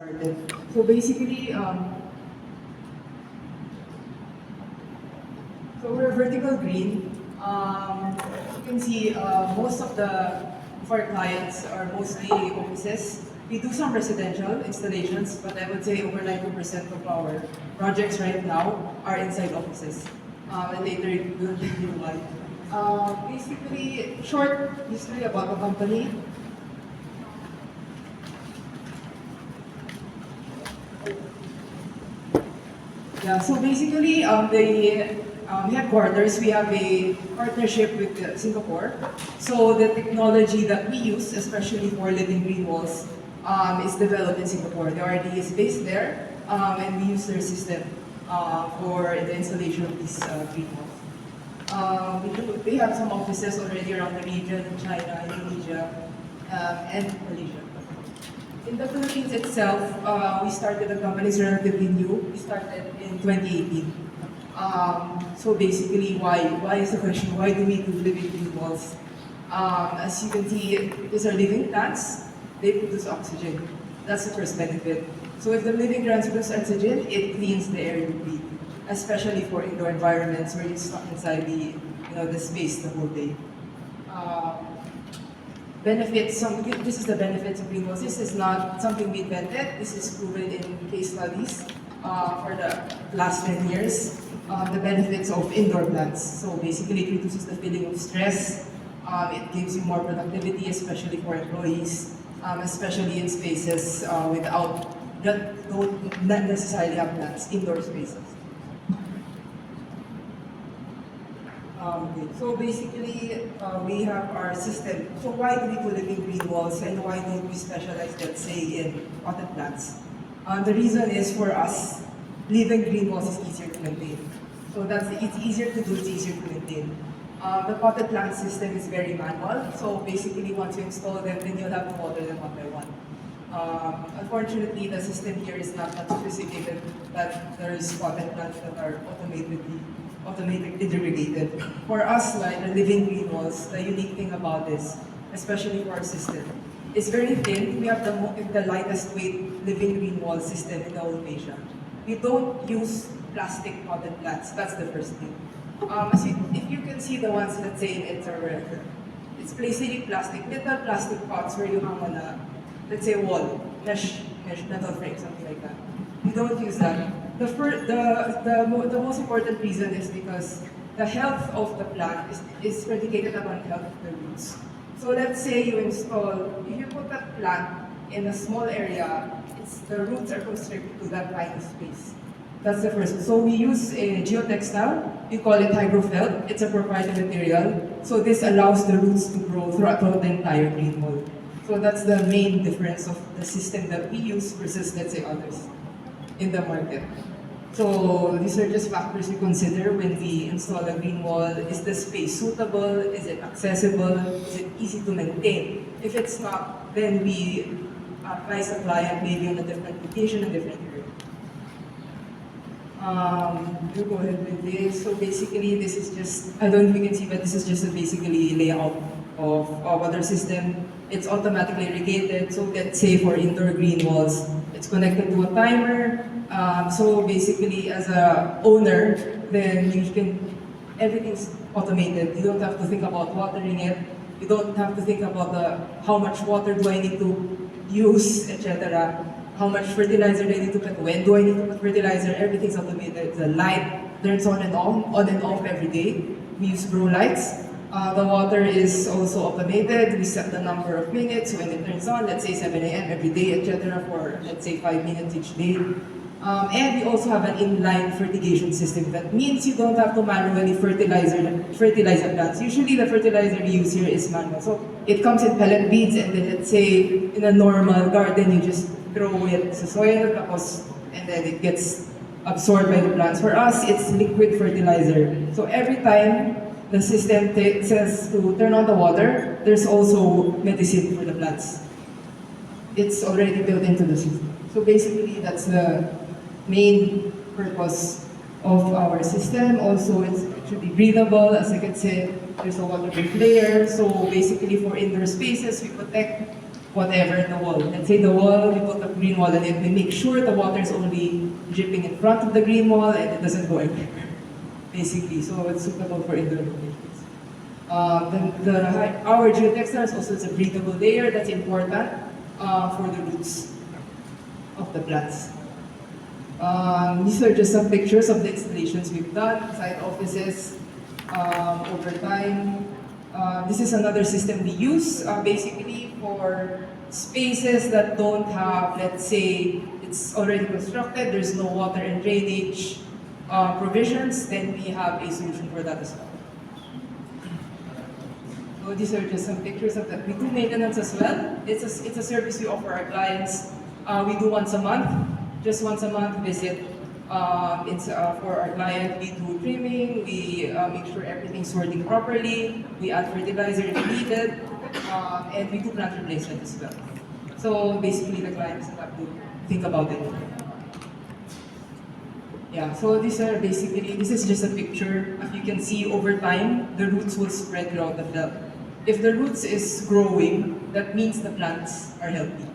So basically, so we're vertical green. You can see most of our clients are mostly offices. We do some residential installations, but I would say over 90% of our projects right now are inside offices. And later we'll tell you why. Basically, short history about the company. Yeah, so basically, the headquarters, we have a partnership with Singapore. So the technology that we use, especially for living green walls, is developed in Singapore. The R&D is based there, and we use their system for the installation of these green walls. They have some offices already around the region, China, Indonesia, and Malaysia. In the Philippines itself, we started the company is relatively new. We started in 2018. So basically, why? Why is the question? Why do we do living green walls? As you can see, these are living plants. They produce oxygen. That's the first benefit. So if the living plants produce oxygen, it cleans the air you breathe, especially for indoor environments where you're stuck inside the space the whole day. Benefits, this is the benefits of green walls. This is not something we invented. This is proven in case studies for the last 10 years. The benefits of indoor plants. So basically it reduces the feeling of stress. It gives you more productivity, especially for employees, especially in spaces that don't not necessarily have plants, indoor spaces. So basically, we have our system. So why do we do living green walls and why don't we specialize, let's say, in potted plants? The reason is for us, living green walls is easier to maintain. So it's easier to do, it's easier to maintain. The potted plant system is very manual. So basically, once you install them, then you'll have to water them one by one. Unfortunately, the system here is not that sophisticated that there's potted plants that are automatically irrigated. For us, like the living green walls, the unique thing about this, especially for our system, it's very thin. We have the lightest weight living green wall system in the whole Asia. We don't use plastic potted plants. That's the first thing. If you can see the ones, let's say in Interware, it's basically little plastic pots where you hang on a, let's say, wall, mesh metal frame, something like that. We don't use that. The most important reason is because the health of the plant is predicated upon the health of the roots. So let's say if you put that plant in a small area, the roots are constricted to that tiny space. That's the first one. So we use a geotextile, we call it hygrofelt. It's a proprietary material. So this allows the roots to grow throughout the entire green wall. So that's the main difference of the system that we use versus, let's say, others in the market. So these are just factors we consider when we install a green wall. Is the space suitable? Is it accessible? Is it easy to maintain? If it's not, then we advise the client maybe on a different location, a different area. We'll go ahead with this. So basically, this is just, I don't know if you can see, but this is just a basically layout of our system. It's automatically irrigated. So let's say for indoor green walls, it's connected to a timer. So basically, as a owner, then everything's automated. You don't have to think about watering it. You don't have to think about how much water do I need to use, etc. How much fertilizer do I need to put? When do I need to put fertilizer? Everything's automated. The light turns on and off every day. We use grow lights. The water is also automated. We set the number of minutes when it turns on, let's say 7 a.m. every day, etc. for, let's say, 5 minutes each day. And we also have an inline fertigation system. That means you don't have to manually fertilize the plants. Usually the fertilizer we use here is manual. So it comes in pellet beads, and then let's say in a normal garden, you just throw it sa soil, and then it gets absorbed by the plants. For us, it's liquid fertilizer. So every time the system says to turn on the water, there's also medicine for the plants. It's already built into the system. So basically, that's the main purpose of our system. Also, it should be breathable. As I can say, there's a waterproof layer. So basically, for indoor spaces, we protect whatever the wall. Let's say the wall, we put a green wall on it, we make sure the water is only dripping in front of the green wall and it doesn't go everywhere, basically. So it's suitable for indoor applications. Our geotextiles also is a breathable layer that's important for the roots of the plants. These are just some pictures of the installations we've done, site offices, over time. This is another system we use basically for spaces that don't have, let's say, it's already constructed, there's no water and drainage provisions, then we have a solution for that as well. So these are just some pictures of that. We do maintenance as well. It's a service we offer our clients. We do once a month, just once a month visit. It's for our client. We do trimming, we make sure everything's working properly, we add fertilizer if needed, and we do plant replacement as well. So basically the client doesn't have to think about it. Yeah, so these are basically, this is just a picture. As you can see, over time, the roots will spread throughout the belt. If the roots is growing, that means the plants are healthy.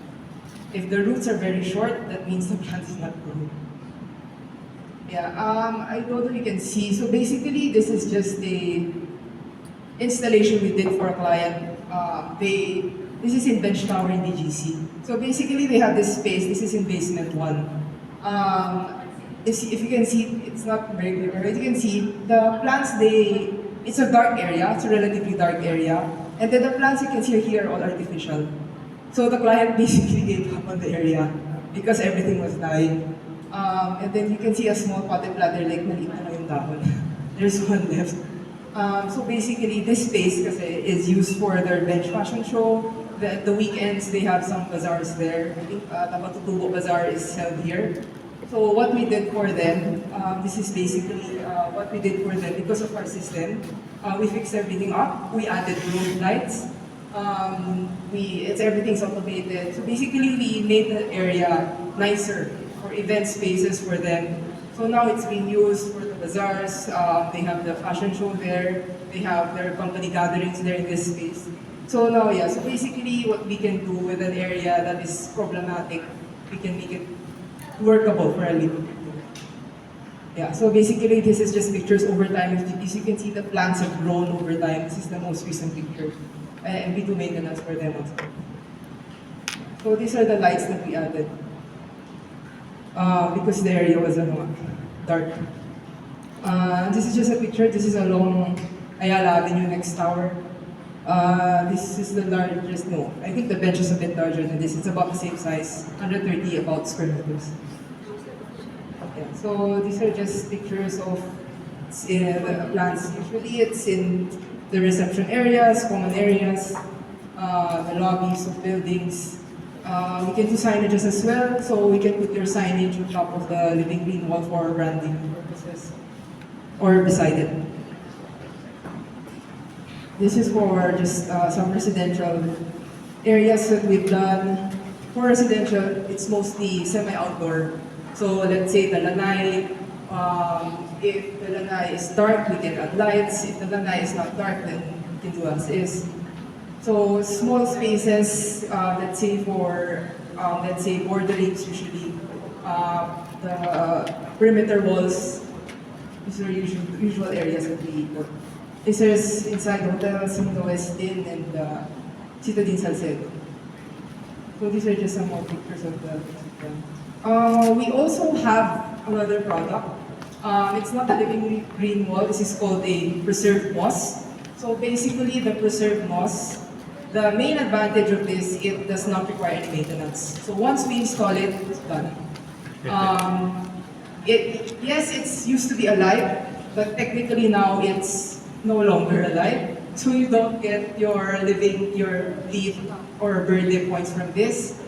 If the roots are very short, that means the plant is not growing. Yeah, I don't know if you can see. So basically, this is just the installation we did for a client. This is in Bench Tower in DGC. So basically, they have this space. This is in basement 1. If you can see, it's not very clear, but you can see the plants, it's a dark area, it's a relatively dark area. And then the plants you can see here are all artificial. So the client basically gave up on the area because everything was dying. And then you can see a small potted plant, they're like, maliit na lang yung dahon. There's one left. So basically, this space kasi is used for their bench fashion show. The weekends, they have some bazaars there. I think Tabatutubo Bazaar is held here. So what we did for them, this is basically what we did for them because of our system. We fixed everything up. We added road lights. Everything's automated. So basically, we made the area nicer for event spaces for them. So now it's being used for the bazaars. They have the fashion show there. They have their company gatherings there in this space. So now, yeah. So basically, what we can do with an area that is problematic, we can make it workable for a living. Yeah, so basically this is just pictures over time. As you can see, the plants have grown over time. This is the most recent picture. And we do maintenance for them also. So these are the lights that we added. Because the area was dark. This is just a picture. This is along Ayala Avenue next tower. This is the largest, no, I think the bench is a bit larger than this. It's about the same size, 130 about square meters. Yeah, so these are just pictures of the plants. Usually it's in the reception areas, common areas, the lobbies of buildings. We can do signages as well, so we can put your signage on top of the living green wall for branding purposes, or beside it. This is for just some residential areas that we've done. For residential, it's mostly semi-outdoor. So let's say the lanai, if the lanai is dark, we can add lights. If the lanai is not dark, then we can do as is. So small spaces, let's say for, let's say borderings usually, the perimeter walls, these are usual areas that we put. This is inside hotels in the West Inn and Citadine Salcedo. So these are just some more pictures of the. We also have another product. It's not a living green wall. This is called a preserved moss. So basically, the preserved moss, the main advantage of this, it does not require any maintenance. So once we install it, it's done. Yes, it's used to be alive, but technically now it's no longer alive. So you don't get your leaf or birthday points from this.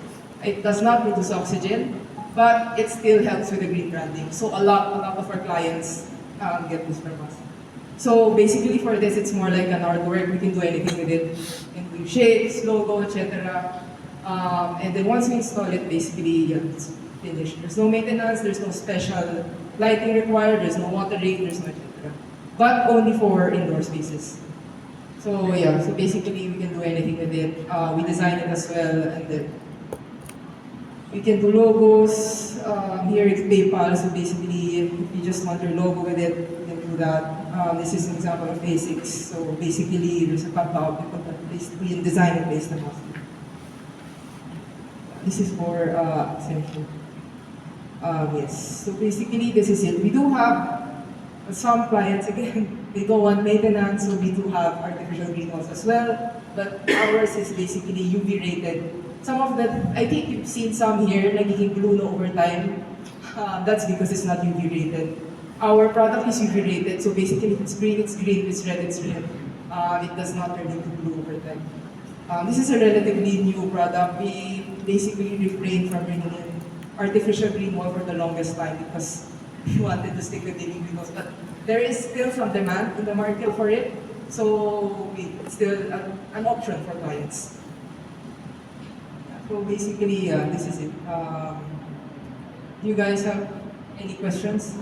It does not produce oxygen, but it still helps with the green branding. So a lot of our clients get this from us. So basically for this, it's more like an artwork. We can do anything with it. We can do shapes, logo, etc. And then once we install it, basically, yeah, it's finished. There's no maintenance, there's no special lighting required, there's no watering, there's no etc. But only for indoor spaces. So yeah, so basically we can do anything with it. We design it as well, and then we can do logos. Here it's PayPal, so basically if you just want your logo with it, you can do that. This is an example of basics. So basically there's a cutout, you put that basically in design it based on us. This is for extension. Yes, so basically this is it. We do have some clients, again, they don't want maintenance, so we do have artificial greenhouse as well, but ours is basically UV rated. Some of the, I think you've seen some here, nagiging blue na over time. That's because it's not UV rated. Our product is UV rated, so basically if it's green, it's green, if it's red, it's red. It does not turn into blue over time. This is a relatively new product. We basically refrained from bringing in artificial green wall for the longest time because we wanted to stick with living greenhouse. But there is still some demand in the market for it, so it's still an option for clients. So basically, this is it. Do you guys have any questions?